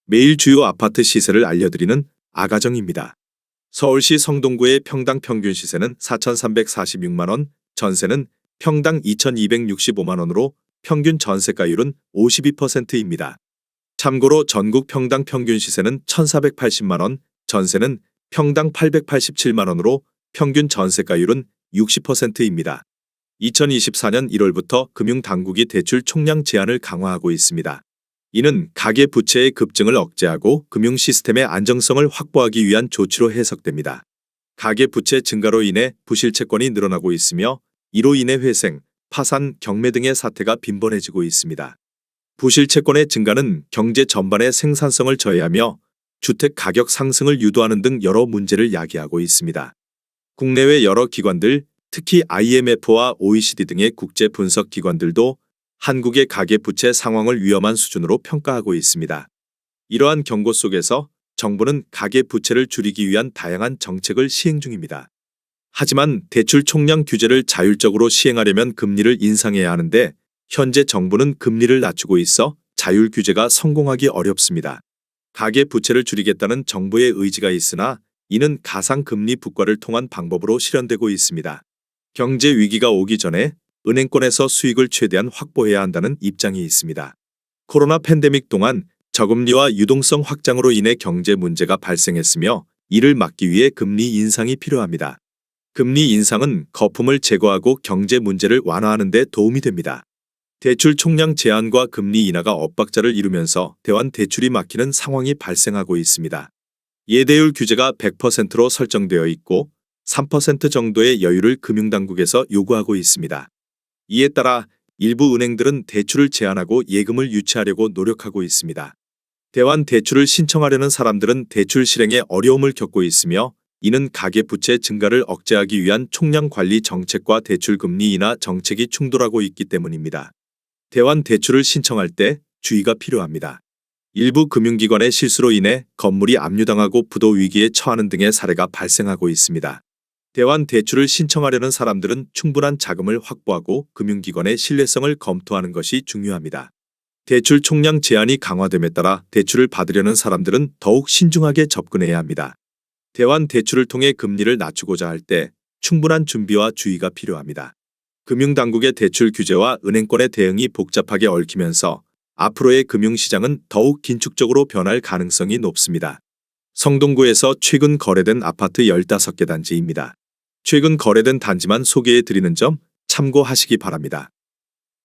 매일 주요 아파트 시세를 알려드리는 아가정입니다. 서울시 성동구의 평당 평균 시세는 4,346만 원, 전세는 평당 2,265만 원으로 평균 전세가율은 52%입니다. 참고로 전국 평당 평균 시세는 1,480만 원, 전세는 평당 887만 원으로 평균 전세가율은 60%입니다. 2024년 1월부터 금융당국이 대출 총량 제한을 강화하고 있습니다. 이는 가계 부채의 급증을 억제하고 금융 시스템의 안정성을 확보하기 위한 조치로 해석됩니다. 가계 부채 증가로 인해 부실채권이 늘어나고 있으며 이로 인해 회생, 파산, 경매 등의 사태가 빈번해지고 있습니다. 부실채권의 증가는 경제 전반의 생산성을 저해하며 주택 가격 상승을 유도하는 등 여러 문제를 야기하고 있습니다. 국내외 여러 기관들, 특히 IMF와 OECD 등의 국제 분석 기관들도 한국의 가계 부채 상황을 위험한 수준으로 평가하고 있습니다. 이러한 경고 속에서 정부는 가계 부채를 줄이기 위한 다양한 정책을 시행 중입니다. 하지만 대출 총량 규제를 자율적으로 시행하려면 금리를 인상해야 하는데 현재 정부는 금리를 낮추고 있어 자율 규제가 성공하기 어렵습니다. 가계 부채를 줄이겠다는 정부의 의지가 있으나 이는 가상금리 국가를 통한 방법으로 실현되고 있습니다. 경제 위기가 오기 전에 은행권에서 수익을 최대한 확보해야 한다는 입장이 있습니다. 코로나 팬데믹 동안 저금리와 유동성 확장으로 인해 경제 문제가 발생했으며 이를 막기 위해 금리 인상이 필요합니다. 금리 인상은 거품을 제거하고 경제 문제를 완화하는 데 도움이 됩니다. 대출 총량 제한과 금리 인하가 엇박자를 이루면서 대환 대출이 막히는 상황이 발생하고 있습니다. 예대율 규제가 100%로 설정되어 있고 3% 정도의 여유를 금융당국에서 요구하고 있습니다. 이에 따라 일부 은행들은 대출을 제한하고 예금을 유치하려고 노력하고 있습니다. 대환 대출을 신청하려는 사람들은 대출 실행에 어려움을 겪고 있으며 이는 가계부채 증가를 억제하기 위한 총량 관리 정책과 대출 금리 인하 정책이 충돌하고 있기 때문입니다. 대환 대출을 신청할 때 주의가 필요합니다. 일부 금융기관의 실수로 인해 건물이 압류당하고 부도 위기에 처하는 등의 사례가 발생하고 있습니다. 대환 대출을 신청하려는 사람들은 충분한 자금을 확보하고 금융기관의 신뢰성을 검토하는 것이 중요합니다. 대출 총량 제한이 강화됨에 따라 대출을 받으려는 사람들은 더욱 신중하게 접근해야 합니다. 대환 대출을 통해 금리를 낮추고자 할 때 충분한 준비와 주의가 필요합니다. 금융당국의 대출 규제와 은행권의 대응이 복잡하게 얽히면서 앞으로의 금융시장은 더욱 긴축적으로 변할 가능성이 높습니다. 성동구에서 최근 거래된 아파트 15개 단지입니다. 최근 거래된 단지만 소개해 드리는 점 참고하시기 바랍니다.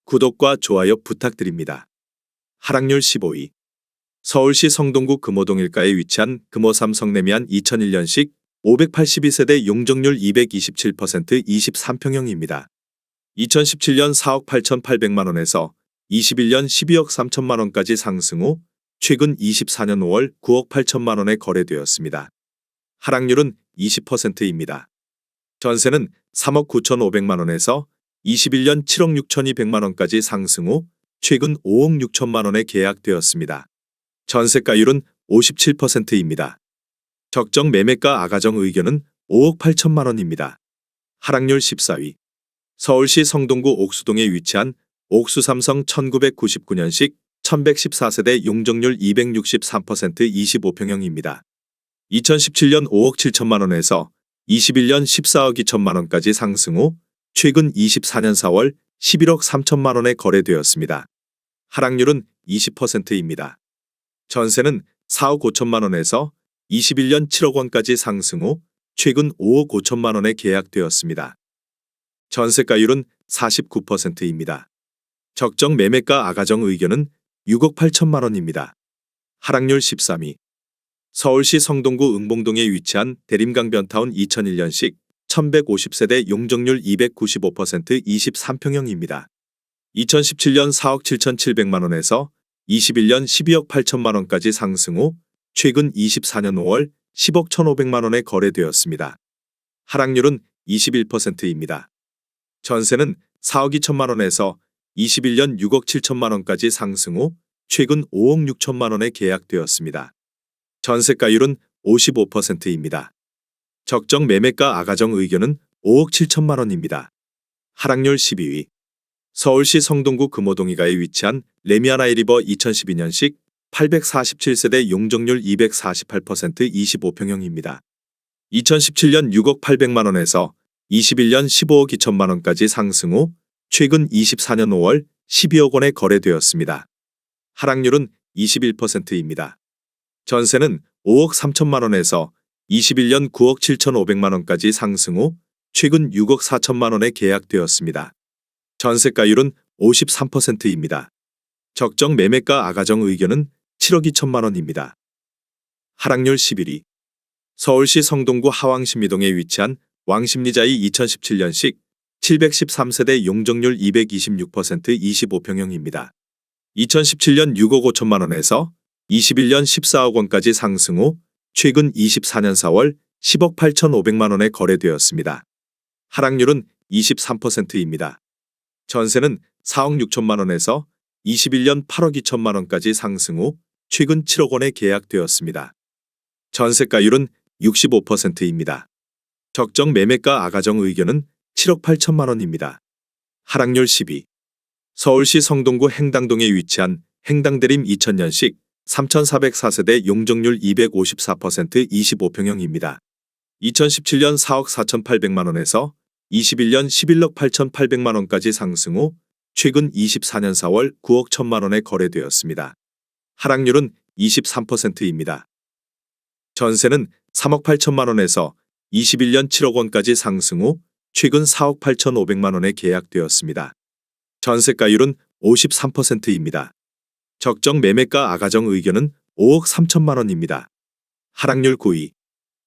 구독과 좋아요 부탁드립니다. 하락률 15위. 서울시 성동구 금호동 1가에 위치한 금호3 성내미안 2001년식 582세대 용적률 227% 23평형입니다. 2017년 4억 8,800만 원에서 21년 12억 3천만 원까지 상승 후 최근 24년 5월 9억 8천만 원에 거래되었습니다. 하락률은 20%입니다. 전세는 3억 9,500만 원에서 21년 7억 6,200만 원까지 상승 후 최근 5억 6천만 원에 계약되었습니다. 전세가율은 57%입니다. 적정 매매가 아가정 의견은 5억 8천만 원입니다. 하락률 14위. 서울시 성동구 옥수동에 위치한 옥수삼성 1999년식 1114세대 용적률 263% 25평형입니다. 2017년 5억 7천만 원에서 21년 14억 2천만 원까지 상승 후 최근 24년 4월 11억 3천만 원에 거래되었습니다. 하락률은 20%입니다. 전세는 4억 5천만 원에서 21년 7억 원까지 상승 후 최근 5억 5천만 원에 계약되었습니다. 전세가율은 49%입니다. 적정 매매가 아가정 의견은 6억 8천만 원입니다. 하락률 13위. 서울시 성동구 응봉동에 위치한 대림강변타운 2001년식 1150세대 용적률 295% 23평형입니다. 2017년 4억 7,700만 원에서 21년 12억 8천만 원까지 상승 후 최근 24년 5월 10억 1,500만 원에 거래되었습니다. 하락률은 21%입니다. 전세는 4억 2천만 원에서 21년 6억 7천만 원까지 상승 후 최근 5억 6천만 원에 계약되었습니다. 전세가율은 55%입니다. 적정 매매가 아가정 의견은 5억 7천만 원입니다. 하락률 12위. 서울시 성동구 금호동 2가에 위치한 레미안 아이리버 2012년식 847세대 용적률 248% 25평형입니다. 2017년 6억 800만 원에서 21년 15억 2천만 원까지 상승 후 최근 24년 5월 12억 원에 거래되었습니다. 하락률은 21%입니다. 전세는 5억 3천만 원에서 21년 9억 7,500만 원까지 상승 후 최근 6억 4천만 원에 계약되었습니다. 전세가율은 53%입니다. 적정 매매가 아가정 의견은 7억 2천만 원입니다. 하락률 11위. 서울시 성동구 하왕신미동에 위치한 왕십리자이 2017년식 713세대 용적률 226% 25평형입니다. 2017년 6억 5천만 원에서 21년 14억 원까지 상승 후 최근 24년 4월 10억 8,500만 원에 거래되었습니다. 하락률은 23%입니다. 전세는 4억 6천만 원에서 21년 8억 2천만 원까지 상승 후 최근 7억 원에 계약되었습니다. 전세가율은 65%입니다. 적정 매매가 아가정 의견은 7억 8천만 원입니다. 하락률 10위. 서울시 성동구 행당동에 위치한 행당대림 2000년식 3404세대 용적률 254% 25평형입니다. 2017년 4억 4,800만 원에서 21년 11억 8,800만 원까지 상승 후 최근 24년 4월 9억 1천만 원에 거래되었습니다. 하락률은 23%입니다. 전세는 3억 8천만 원에서 21년 7억 원까지 상승 후 최근 4억 8,500만 원에 계약되었습니다. 전세가율은 53%입니다. 적정 매매가 아가정 의견은 5억 3천만 원입니다. 하락률 9위.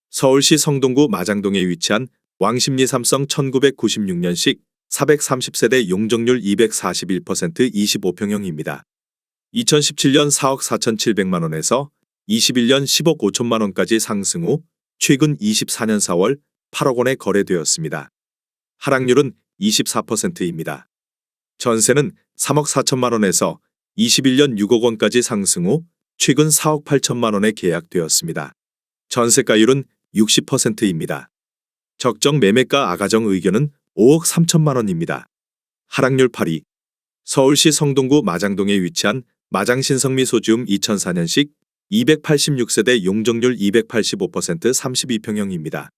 서울시 성동구 마장동에 위치한 왕십리 삼성 1996년식 430세대 용적률 241% 25평형입니다. 2017년 4억 4,700만 원에서 21년 10억 5천만 원까지 상승 후 최근 24년 4월 8억 원에 거래되었습니다. 하락률은 24%입니다. 전세는 3억 4천만 원에서 21년 6억 원까지 상승 후 최근 4억 8천만 원에 계약되었습니다. 전세가율은 60%입니다. 적정 매매가 아가정 의견은 5억 3천만 원입니다. 하락률 8위. 서울시 성동구 마장동에 위치한 마장신성미 소지움 2004년식 286세대 용적률 285% 32평형입니다.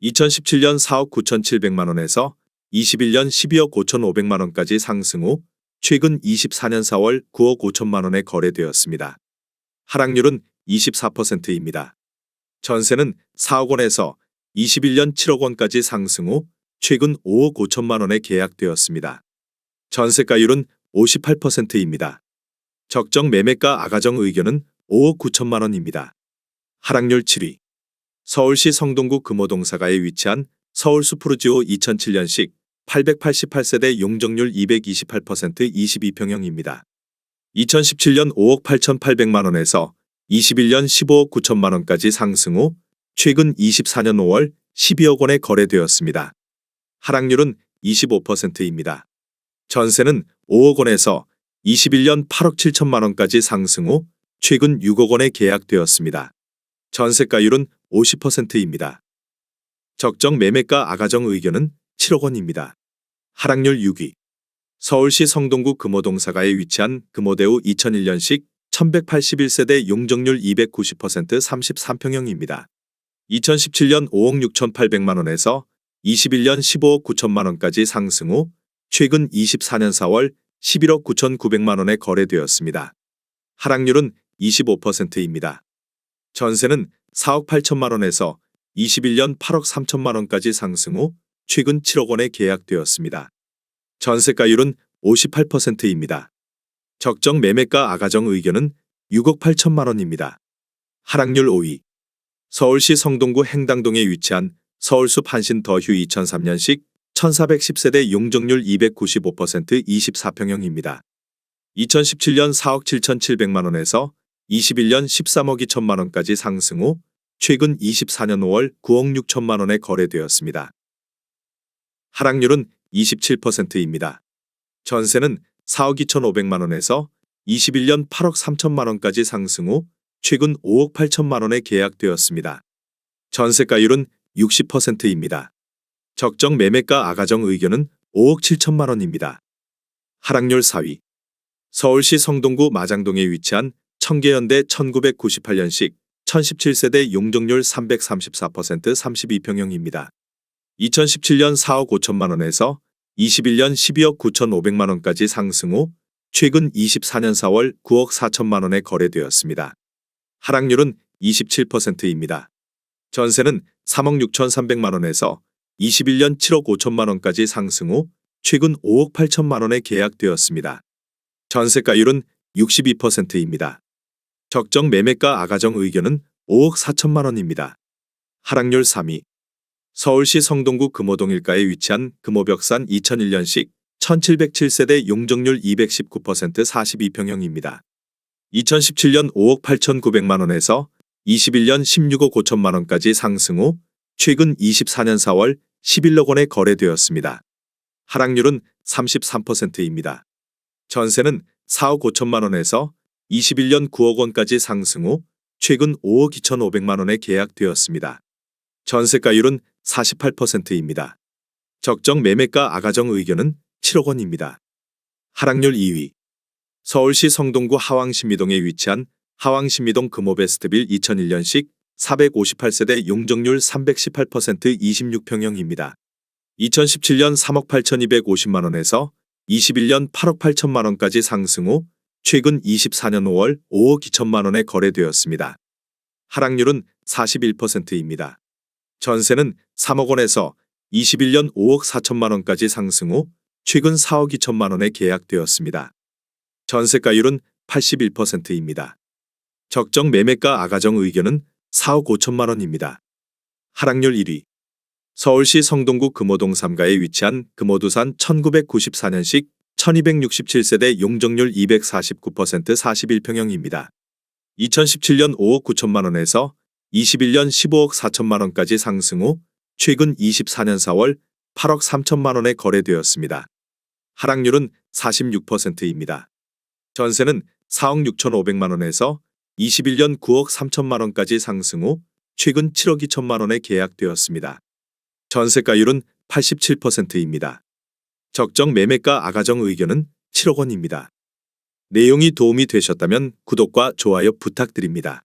2017년 4억 9,700만 원에서 21년 12억 5,500만 원까지 상승 후 최근 24년 4월 9억 5천만 원에 거래되었습니다. 하락률은 24%입니다. 전세는 4억 원에서 21년 7억 원까지 상승 후 최근 5억 5천만 원에 계약되었습니다. 전세가율은 58%입니다. 적정 매매가 아가정 의견은 5억 9천만 원입니다. 하락률 7위. 서울시 성동구 금호동사가에 위치한 서울수프루지오 2007년식 888세대 용적률 228% 22평형입니다. 2017년 5억 8,800만 원에서 21년 15억 9천만 원까지 상승 후 최근 24년 5월 12억 원에 거래되었습니다. 하락률은 25%입니다. 전세는 5억 원에서 21년 8억 7천만 원까지 상승 후 최근 6억 원에 계약되었습니다. 전세가율은 50%입니다. 적정 매매가 아가정 의견은 7억 원입니다. 하락률 6위. 서울시 성동구 금호동사가에 위치한 금호대우 2001년식 1181세대 용적률 290% 33평형입니다. 2017년 5억 6,800만 원에서 21년 15억 9천만 원까지 상승 후 최근 24년 4월 11억 9,900만 원에 거래되었습니다. 하락률은 25%입니다. 전세는 4억 8천만 원에서 21년 8억 3천만 원까지 상승 후 최근 7억 원에 계약되었습니다. 전세가율은 58%입니다. 적정 매매가 아가정 의견은 6억 8천만 원입니다. 하락률 5위. 서울시 성동구 행당동에 위치한 서울숲 한신 더휴 2003년식 1410세대 용적률 295% 24평형입니다. 2017년 4억 7,700만 원에서 21년 13억 2천만 원까지 상승 후 최근 24년 5월 9억 6천만 원에 거래되었습니다. 하락률은 27%입니다. 전세는 4억 2,500만 원에서 21년 8억 3천만 원까지 상승 후 최근 5억 8천만 원에 계약되었습니다. 전세가율은 60%입니다. 적정 매매가 아가정 의견은 5억 7천만 원입니다. 하락률 4위. 서울시 성동구 마장동에 위치한 청계현대 1998년식 1017세대 용적률 334% 32평형입니다. 2017년 4억 5천만 원에서 21년 12억 9,500만 원까지 상승 후 최근 24년 4월 9억 4천만 원에 거래되었습니다. 하락률은 27%입니다. 전세는 3억 6,300만 원에서 21년 7억 5천만 원까지 상승 후 최근 5억 8천만 원에 계약되었습니다. 전세가율은 62%입니다. 적정 매매가 아가정 의견은 5억 4천만 원입니다. 하락률 3위. 서울시 성동구 금호동 일가에 위치한 금호벽산 2001년식 1707세대 용적률 219% 42평형입니다. 2017년 5억 8,900만 원에서 21년 16억 5천만 원까지 상승 후 최근 24년 4월 11억 원에 거래되었습니다. 하락률은 33%입니다. 전세는 4억 5천만 원에서 21년 9억 원까지 상승 후 최근 5억 2,500만 원에 계약되었습니다. 전세가율은 48%입니다. 적정 매매가 아가정 의견은 7억 원입니다. 하락률 2위. 서울시 성동구 하왕신미동에 위치한 하왕신미동 금호베스트빌 2001년식 458세대 용적률 318% 26평형입니다. 2017년 3억 8,250만 원에서 21년 8억 8천만 원까지 상승 후 최근 24년 5월 5억 2천만 원에 거래되었습니다. 하락률은 41%입니다. 전세는 3억 원에서 21년 5억 4천만 원까지 상승 후 최근 4억 2천만 원에 계약되었습니다. 전세가율은 81%입니다. 적정 매매가 아가정 의견은 4억 5천만 원입니다. 하락률 1위. 서울시 성동구 금호동 3가에 위치한 금호두산 1994년식 1267세대 용적률 249% 41평형입니다. 2017년 5억 9천만 원에서 21년 15억 4천만 원까지 상승 후 최근 24년 4월 8억 3천만 원에 거래되었습니다. 하락률은 46%입니다. 전세는 4억 6,500만 원에서 21년 9억 3천만 원까지 상승 후 최근 7억 2천만 원에 계약되었습니다. 전세가율은 87%입니다. 적정 매매가 아가정 의견은 7억 원입니다. 내용이 도움이 되셨다면 구독과 좋아요 부탁드립니다.